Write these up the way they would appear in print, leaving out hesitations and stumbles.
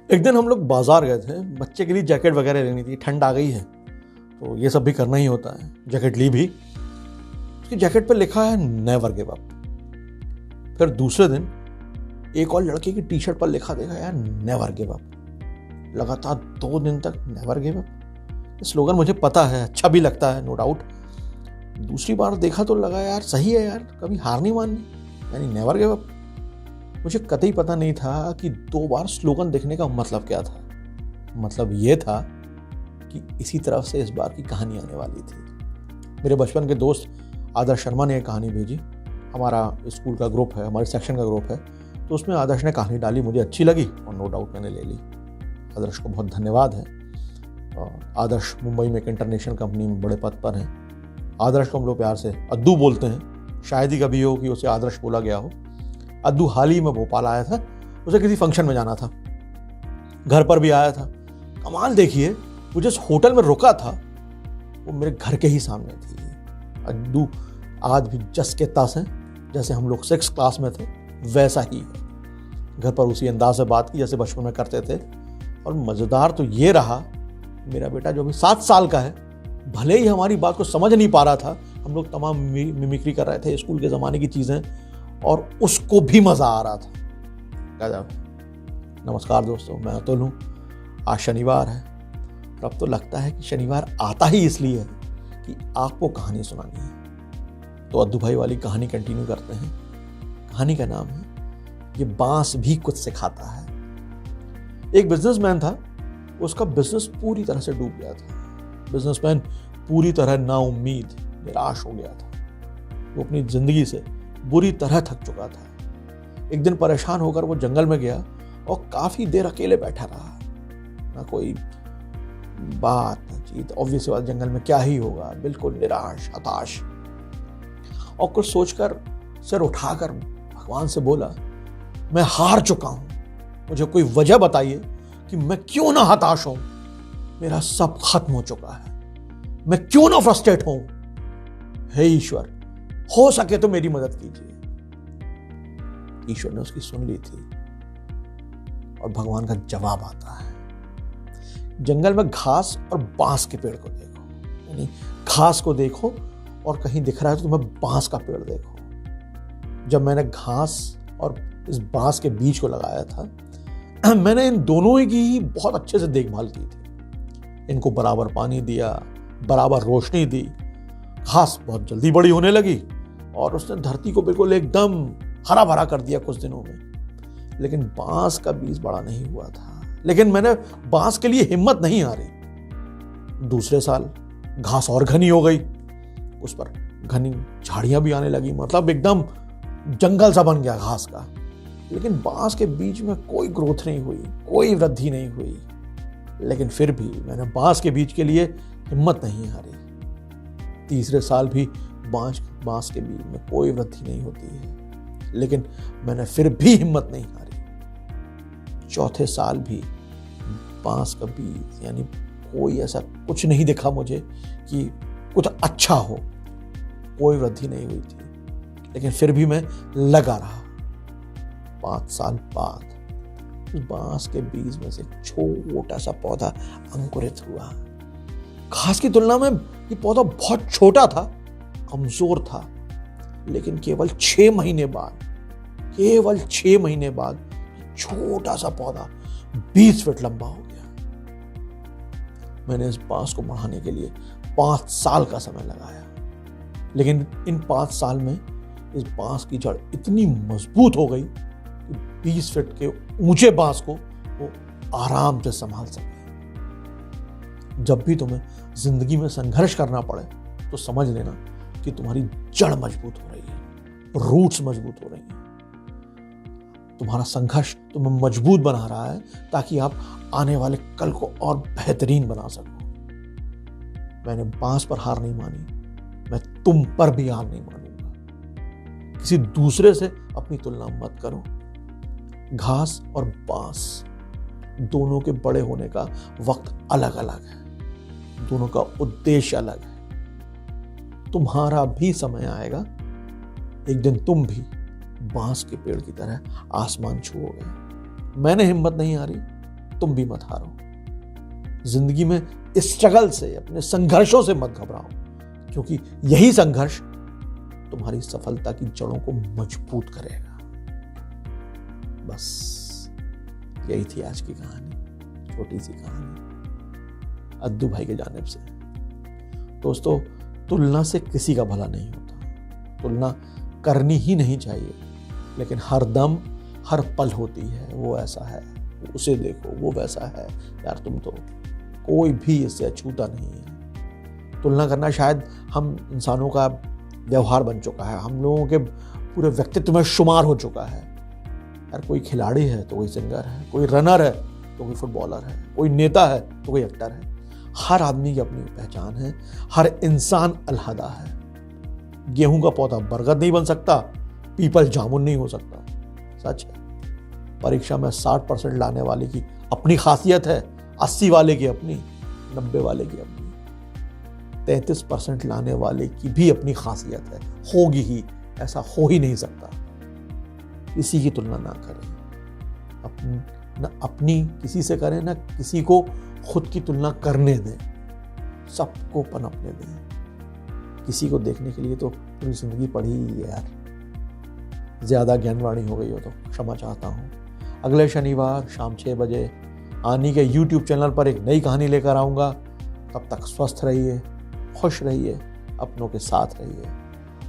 एक दिन हम लोग बाजार गए थे, बच्चे के लिए जैकेट वगैरह लेनी थी, ठंड आ गई है तो ये सब भी करना ही होता है। जैकेट ली भी, उसकी जैकेट पर लिखा है नेवर गिव अप। फिर दूसरे दिन एक और लड़के की टी शर्ट पर लिखा देखा यार नेवर गिव अप। लगातार 2 दिन तक नेवर गिव अप। स्लोगन मुझे पता है, अच्छा भी लगता है, नो डाउट। दूसरी बार देखा तो लगा यार सही है यार, कभी हार नहीं माननी, यानी नेवर गिव अप। मुझे कतई पता नहीं था कि 2 बार स्लोगन देखने का मतलब क्या था। मतलब ये था कि इसी तरफ से इस बार की कहानी आने वाली थी। मेरे बचपन के दोस्त आदर्श शर्मा ने एक कहानी भेजी। हमारा स्कूल का ग्रुप है, हमारे सेक्शन का ग्रुप है, तो उसमें आदर्श ने कहानी डाली, मुझे अच्छी लगी और नो डाउट मैंने ले ली। आदर्श को बहुत धन्यवाद है। आदर्श मुंबई में एक इंटरनेशनल कंपनी में बड़े पद पर हैं। आदर्श को हम लोग प्यार से अद्दू बोलते हैं। शायद ही कभी हो कि उसे आदर्श बोला गया हो। अद्दू हाल ही में भोपाल आया था, उसे किसी फंक्शन में जाना था, घर पर भी आया था। कमाल देखिए, वो जिस होटल में रुका था वो मेरे घर के ही सामने थी। अद्दू आज भी जस के तस हैं, जैसे हम लोग 6th क्लास में थे वैसा ही है। घर पर उसी अंदाज से बात की जैसे बचपन में करते थे। और मज़ेदार तो ये रहा, मेरा बेटा जो भी 7 साल का है, भले ही हमारी बात को समझ नहीं पा रहा था, हम लोग तमाम मिमिक्री कर रहे थे, स्कूल के ज़माने की चीज़ें, और उसको भी मज़ा आ रहा था। गजब। नमस्कार दोस्तों, मैं अतुल हूँ। आज शनिवार है और अब तो लगता है कि शनिवार आता ही इसलिए है कि आपको कहानी सुनानी है। तो अद्दू भाई वाली कहानी कंटिन्यू करते हैं। कहानी का नाम है ये बांस भी कुछ सिखाता है। एक बिजनेसमैन था, उसका बिजनेस पूरी तरह से डूब गया था। बिजनेसमैन पूरी तरह नाउम्मीद, निराश हो गया था। वो अपनी जिंदगी से बुरी तरह थक चुका था। एक दिन परेशान होकर वो जंगल में गया और काफी देर अकेले बैठा रहा। ना कोई बात ना चीत, ऑब्वियस बात, जंगल में क्या ही होगा, बिल्कुल निराश, हताश। और कुछ सोचकर सिर उठाकर भगवान से बोला, मैं हार चुका हूं, मुझे कोई वजह बताइए कि मैं क्यों ना हताश हूं। मेरा सब खत्म हो चुका है, मैं क्यों ना फ्रस्ट्रेट हूं। हे ईश्वर, हो सके तो मेरी मदद कीजिए। ईश्वर ने उसकी सुन ली थी और भगवान का जवाब आता है। जंगल में घास और बांस के पेड़ को देखो, यानी घास को देखो और कहीं दिख रहा है तो तुम्हें बांस का पेड़ देखो। जब मैंने घास और इस बांस के बीज को लगाया था, मैंने इन दोनों की बहुत अच्छे से देखभाल की थी। इनको बराबर पानी दिया, बराबर रोशनी दी। घास बहुत जल्दी बड़ी होने लगी और उसने धरती को बिल्कुल एकदम हरा भरा कर दिया कुछ दिनों में। लेकिन बांस का बीज बड़ा नहीं हुआ था। लेकिन मैंने बांस के लिए हिम्मत नहीं हारी। दूसरे साल घास और घनी हो गई, उस पर घनी झाड़ियां भी आने लगी, मतलब एकदम जंगल सा बन गया घास का। लेकिन बांस के बीज में कोई ग्रोथ नहीं हुई, कोई वृद्धि नहीं हुई। लेकिन फिर भी मैंने बांस के बीज के लिए हिम्मत नहीं हारी। तीसरे साल भी बांस के बीज में कोई वृद्धि नहीं होती है, लेकिन मैंने फिर भी हिम्मत नहीं हारी। चौथे साल भी बांस का बीज, यानी कोई ऐसा कुछ नहीं दिखा मुझे कि कुछ अच्छा हो, कोई वृद्धि नहीं हुई थी। लेकिन फिर भी मैं लगा रहा। 5 साल बाद उस बांस के बीज में से छोटा सा पौधा अंकुरित हुआ। घास की तुलना में ये पौधा बहुत छोटा था, कमजोर था। लेकिन केवल 6 महीने बाद छोटा सा पौधा 20 फीट लंबा हो गया। मैंने इस बांस को बढ़ाने के लिए 5 साल का समय लगाया। लेकिन इन 5 साल में इस बांस की जड़ इतनी मजबूत हो गई कि 20 फीट के ऊंचे बांस को वो आराम से संभाल सके। जब भी तुम्हें जिंदगी में संघर्ष करना पड़े तो समझ लेना कि तुम्हारी जड़ मजबूत हो रही है, रूट्स मजबूत हो रही हैं। तुम्हारा संघर्ष तुम्हें मजबूत बना रहा है ताकि आप आने वाले कल को और बेहतरीन बना सको। मैंने बांस पर हार नहीं मानी, मैं तुम पर भी हार नहीं मानूंगा। किसी दूसरे से अपनी तुलना मत करो। घास और बांस दोनों के बड़े होने का वक्त अलग अलग है, दोनों का उद्देश्य अलग है। तुम्हारा भी समय आएगा, एक दिन तुम भी बांस के पेड़ की तरह आसमान छुओगे। मैंने हिम्मत नहीं हारी, तुम भी मत हारो। जिंदगी में स्ट्रगल से, अपने संघर्षों से मत घबराओ, क्योंकि यही संघर्ष तुम्हारी सफलता की जड़ों को मजबूत करेगा। बस यही थी आज की कहानी, छोटी सी कहानी अद्दू भाई के जानिब से। दोस्तों, तुलना से किसी का भला नहीं होता, तुलना करनी ही नहीं चाहिए, लेकिन हर दम हर पल होती है। वो ऐसा है, उसे देखो, वो वैसा है, यार तुम तो कोई भी इससे अछूता नहीं है। तुलना करना शायद हम इंसानों का व्यवहार बन चुका है, हम लोगों के पूरे व्यक्तित्व में शुमार हो चुका है। यार कोई खिलाड़ी है तो कोई सिंगर है, कोई रनर है तो कोई फुटबॉलर है, कोई नेता है तो कोई एक्टर है। हर आदमी की अपनी पहचान है, हर इंसान अलहदा है। गेहूं का पौधा बरगद नहीं बन सकता, पीपल जामुन नहीं हो सकता। सच है। परीक्षा में 60% लाने वाले की अपनी खासियत है, 80 वाले की अपनी, 90 वाले की अपनी, 33% लाने वाले की भी अपनी खासियत है, होगी ही, ऐसा हो ही नहीं सकता। किसी की तुलना ना करें, अपनी किसी से करें ना किसी को खुद की तुलना करने दें, सबको पनपने दें। किसी को देखने के लिए तो पूरी जिंदगी पड़ी ही है यार। ज्यादा ज्ञानवाणी हो गई हो तो क्षमा चाहता हूँ। अगले शनिवार शाम 6 बजे आनी के YouTube चैनल पर एक नई कहानी लेकर आऊँगा। तब तक स्वस्थ रहिए, खुश रहिए, अपनों के साथ रहिए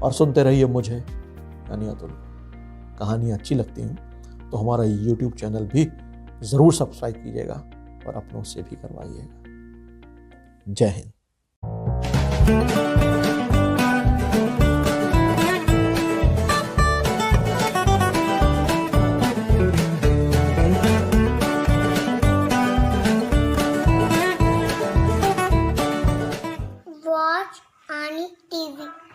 और सुनते रहिए मुझे यानी अतुल। कहानी अच्छी लगती हैं तो हमारा YouTube चैनल भी ज़रूर सब्सक्राइब कीजिएगा और अपनों से भी करवाइएगा। जय हिंद। Watch Ani TV.